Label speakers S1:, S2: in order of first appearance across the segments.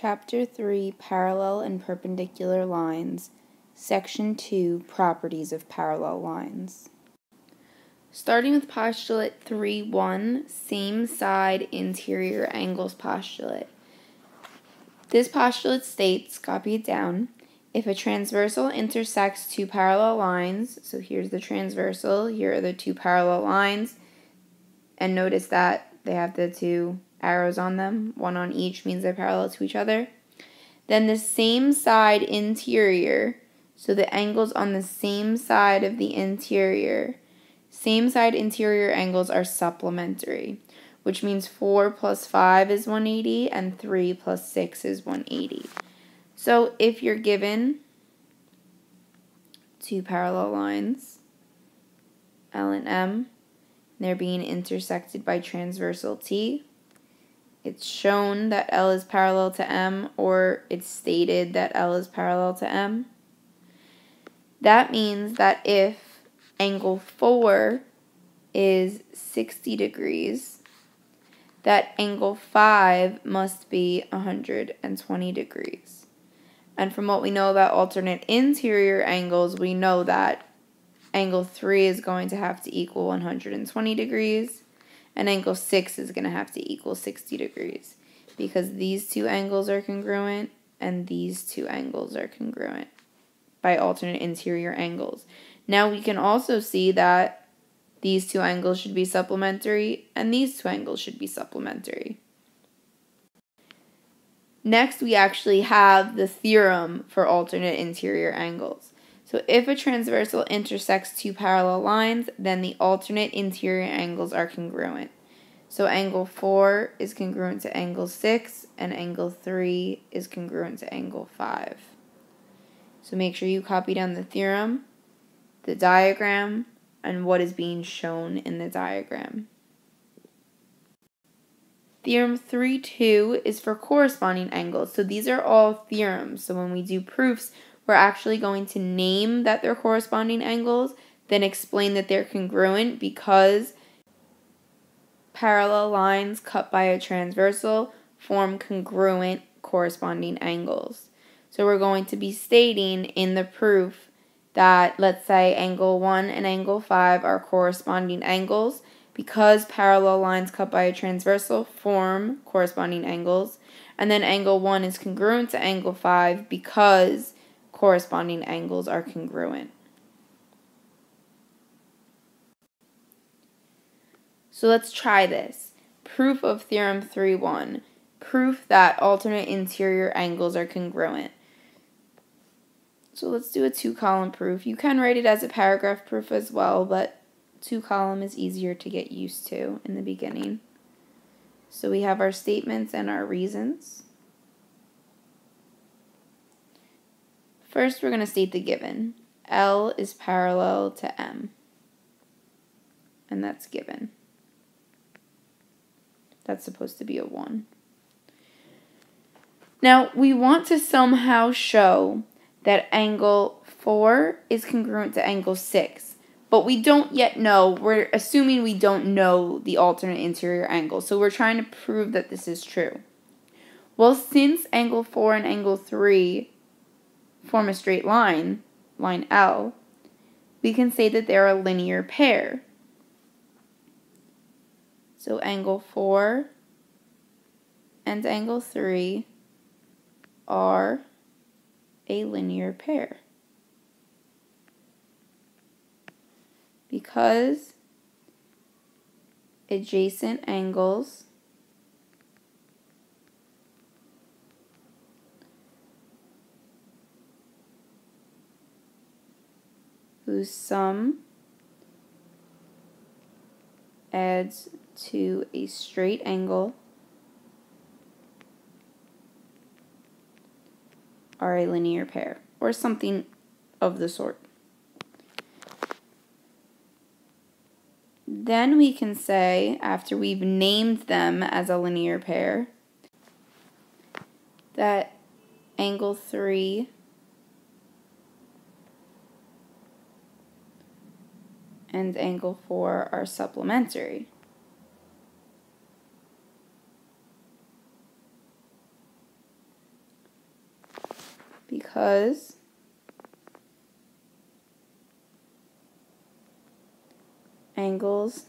S1: Chapter 3, Parallel and Perpendicular Lines, Section 2, Properties of Parallel Lines. Starting with postulate 3.1, same side interior angles postulate. This postulate states, copy it down, if a transversal intersects two parallel lines, so here's the transversal, here are the two parallel lines, and notice that they have the two arrows on them, one on each means they're parallel to each other. Then the same side interior, so the angles on the same side of the interior, same side interior angles are supplementary, which means 4 plus 5 is 180 and 3 plus 6 is 180. So if you're given two parallel lines, L and M, they're being intersected by transversal T, it's shown that L is parallel to M, or it's stated that L is parallel to M. That means that if angle 4 is 60 degrees, that angle 5 must be 120 degrees. And from what we know about alternate interior angles, we know that angle 3 is going to have to equal 120 degrees. And angle 6 is going to have to equal 60 degrees because these two angles are congruent and these two angles are congruent by alternate interior angles. Now we can also see that these two angles should be supplementary and these two angles should be supplementary. Next, we actually have the theorem for alternate interior angles. So if a transversal intersects two parallel lines, then the alternate interior angles are congruent. So angle 4 is congruent to angle 6, and angle 3 is congruent to angle 5. So make sure you copy down the theorem, the diagram, and what is being shown in the diagram. Theorem 3.2 is for corresponding angles. So these are all theorems. So when we do proofs, we're actually going to name that they're corresponding angles, then explain that they're congruent because parallel lines cut by a transversal form congruent corresponding angles. So we're going to be stating in the proof that, let's say, angle 1 and angle 5 are corresponding angles because parallel lines cut by a transversal form corresponding angles, and then angle 1 is congruent to angle 5 because corresponding angles are congruent. So let's try this. Proof of theorem 3.1. Proof that alternate interior angles are congruent. So let's do a 2-column proof. You can write it as a paragraph proof as well, but 2-column is easier to get used to in the beginning. So we have our statements and our reasons. First, we're going to state the given. L is parallel to M. And that's given. That's supposed to be a 1. Now, we want to somehow show that angle 4 is congruent to angle 6. But we don't yet know. We're assuming we don't know the alternate interior angle. So we're trying to prove that this is true. Well, since angle 4 and angle 3 form a straight line, line L, we can say that they're a linear pair. So angle 4 and angle 3 are a linear pair. Because adjacent angles whose sum adds to a straight angle are a linear pair, or something of the sort. Then we can say, after we've named them as a linear pair, that angle 3 and angle 4 are supplementary. because angles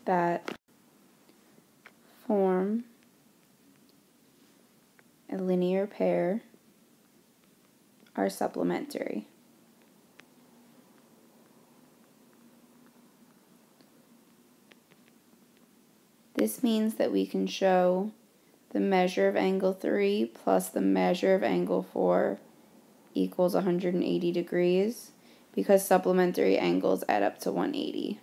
S1: that form a linear pair are supplementary. This means that we can show the measure of angle 3 plus the measure of angle 4 equals 180 degrees because supplementary angles add up to 180.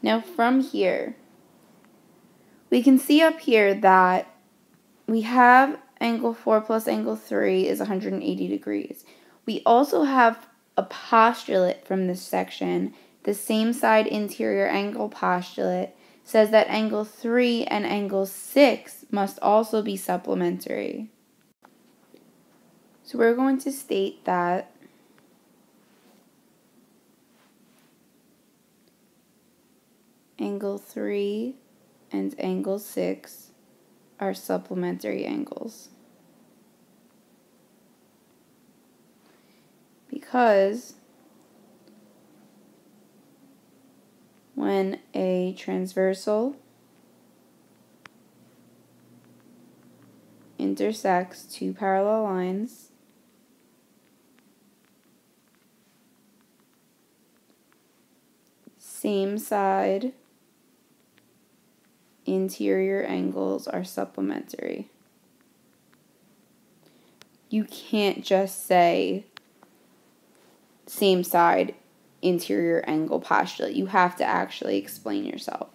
S1: Now from here, we can see up here that we have angle 4 plus angle 3 is 180 degrees. We also have a postulate from this section. The same side interior angle postulate says that angle 3 and angle 6 must also be supplementary. So we're going to state that angle 3 and angle 6 are supplementary angles. Because when a transversal intersects two parallel lines, same side interior angles are supplementary. You can't just say same side interior angle postulate. You have to actually explain yourself.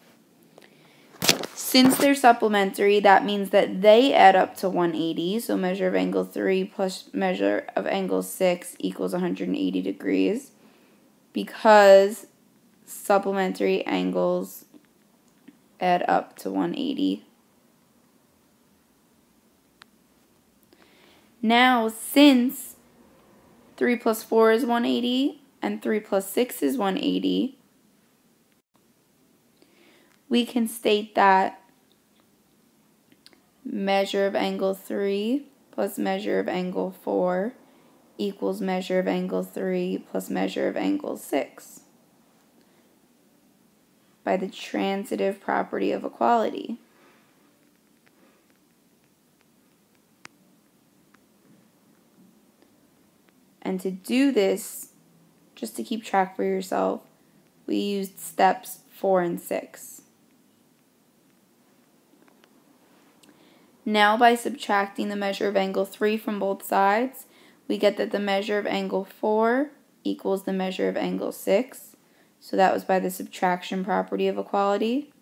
S1: Since they're supplementary, that means that they add up to 180. So measure of angle 3 plus measure of angle 6 equals 180 degrees. Because supplementary angles add up to 180. Now, since 3 plus 4 is 180 and 3 plus 6 is 180, we can state that measure of angle 3 plus measure of angle 4 equals measure of angle 3 plus measure of angle 6 by the transitive property of equality. And to do this, just to keep track for yourself, we used steps 4 and 6. Now by subtracting the measure of angle 3 from both sides, we get that the measure of angle 4 equals the measure of angle 6. So that was by the subtraction property of equality.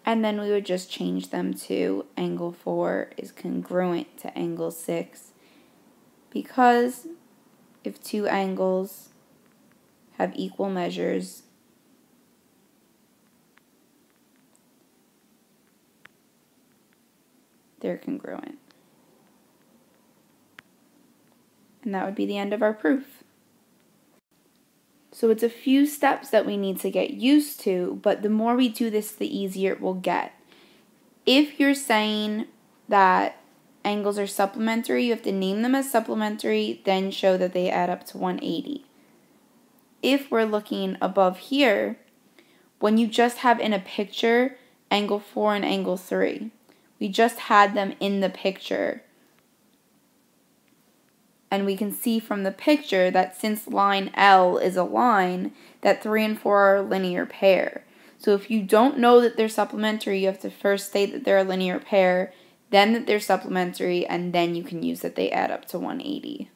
S1: And then we would just change them to angle 4 is congruent to angle 6. Because if two angles have equal measures, they're congruent. And that would be the end of our proof. So it's a few steps that we need to get used to, but the more we do this, the easier it will get. If you're saying that angles are supplementary, you have to name them as supplementary, then show that they add up to 180. If we're looking above here, when you just have in a picture angle 4 and angle 3, we just had them in the picture. And we can see from the picture that since line L is a line, that 3 and 4 are a linear pair. So if you don't know that they're supplementary, you have to first state that they're a linear pair, then that they're supplementary, and then you can use that they add up to 180.